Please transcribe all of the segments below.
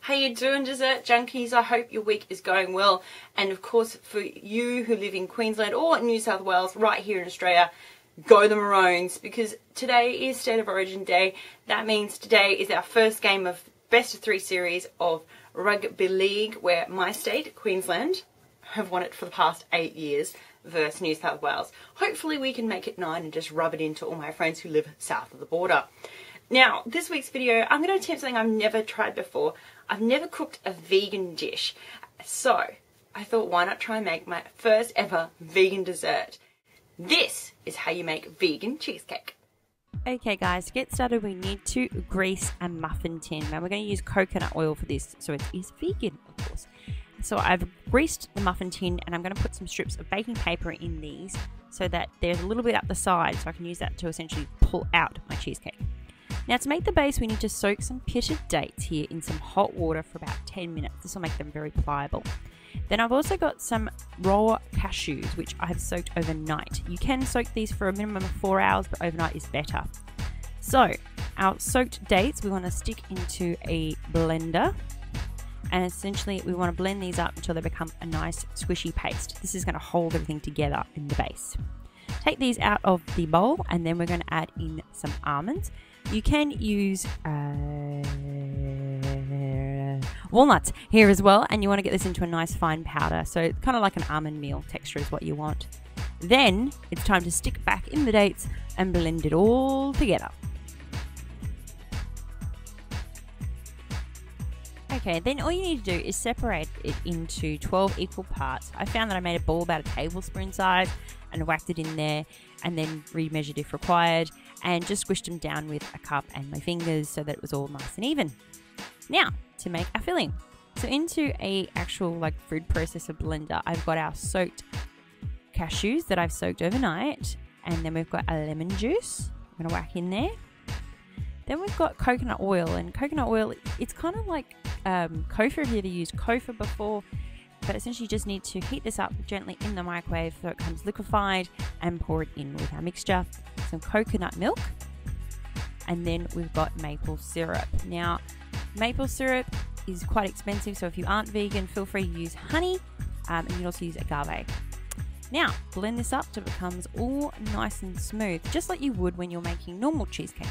How you doing, dessert junkies? I hope your week is going well. And of course, for you who live in Queensland or New South Wales, right here in Australia, go the Maroons, because today is State of Origin Day. That means today is our first game of best of 3 series of Rugby League, where my state, Queensland, have won it for the past 8 years versus New South Wales. Hopefully we can make it 9 and just rub it into all my friends who live south of the border. Now, this week's video, I'm going to attempt something I've never tried before. I've never cooked a vegan dish. So, I thought, why not try and make my first ever vegan dessert? This is how you make vegan cheesecake. Okay guys, to get started we need to grease a muffin tin. Now we're going to use coconut oil for this, so it is vegan of course. So I've greased the muffin tin and I'm going to put some strips of baking paper in these so that there's a little bit up the side, so I can use that to essentially pull out my cheesecake. Now to make the base we need to soak some pitted dates here in some hot water for about 10 minutes. This will make them very pliable. Then I've also got some raw cashews which I have soaked overnight. You can soak these for a minimum of 4 hours, but overnight is better. So our soaked dates we want to stick into a blender, and essentially we want to blend these up until they become a nice squishy paste. This is going to hold everything together in the base. Take these out of the bowl and then we're going to add in some almonds. You can use walnuts here as well, and you want to get this into a nice fine powder, so kind of like an almond meal texture is what you want. Then it's time to stick back in the dates and blend it all together. Okay, then all you need to do is separate it into 12 equal parts. I found that I made a ball about a tablespoon size and whacked it in there, and then remeasured if required, and just squished them down with a cup and my fingers so that it was all nice and even. Now, to make our filling. So into a actual like food processor blender, I've got our soaked cashews that I've soaked overnight, and then we've got a lemon juice. I'm gonna whack in there. Then we've got coconut oil, and coconut oil, it's kind of like Kofa, if you ever used Kofa before, but essentially you just need to heat this up gently in the microwave so it comes liquefied, and pour it in with our mixture. Some coconut milk, and then we've got maple syrup. Now, maple syrup is quite expensive, so if you aren't vegan, feel free to use honey, and you can also use agave. Now, blend this up till it becomes all nice and smooth, just like you would when you're making normal cheesecake.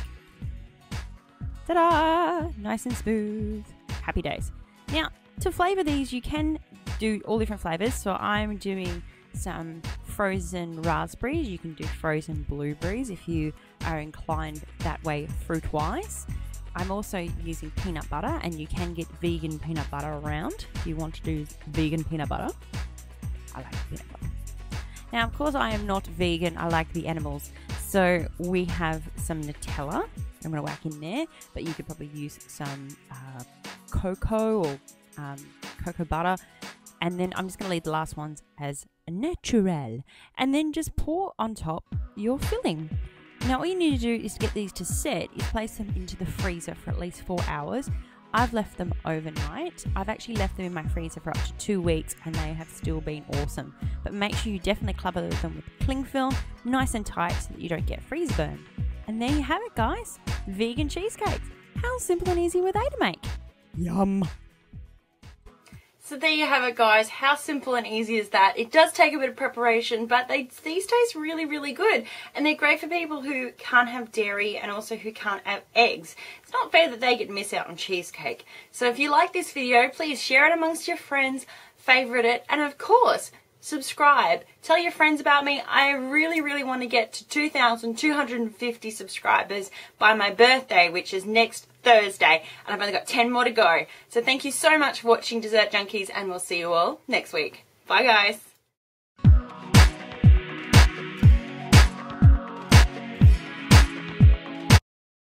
Ta-da! Nice and smooth. Happy days. Now, to flavour these, you can do all different flavours. So I'm doing some frozen raspberries. You can do frozen blueberries if you are inclined that way fruit-wise. I'm also using peanut butter, and you can get vegan peanut butter around if you want to do vegan peanut butter. I like peanut butter. Now, of course, I am not vegan. I like the animals. So we have some Nutella. I'm going to whack in there, but you could probably use some cocoa or cocoa butter. And then I'm just going to leave the last ones as natural. And then just pour on top your filling. Now, all you need to do is to get these to set is place them into the freezer for at least 4 hours. I've left them overnight. I've actually left them in my freezer for up to 2 weeks, and they have still been awesome. But make sure you definitely cover them with cling film, nice and tight, so that you don't get freezer burn. And there you have it, guys. Vegan cheesecakes. How simple and easy were they to make? Yum. So there you have it, guys. How simple and easy is that? It does take a bit of preparation, but these taste really, really good. And they're great for people who can't have dairy and also who can't have eggs. It's not fair that they get miss out on cheesecake. So if you like this video, please share it amongst your friends, favourite it, and of course, subscribe. Tell your friends about me. I really, really want to get to 2,250 subscribers by my birthday, which is next Thursday, and I've only got 10 more to go. So thank you so much for watching, Dessert Junkies, and we'll see you all next week. Bye, guys.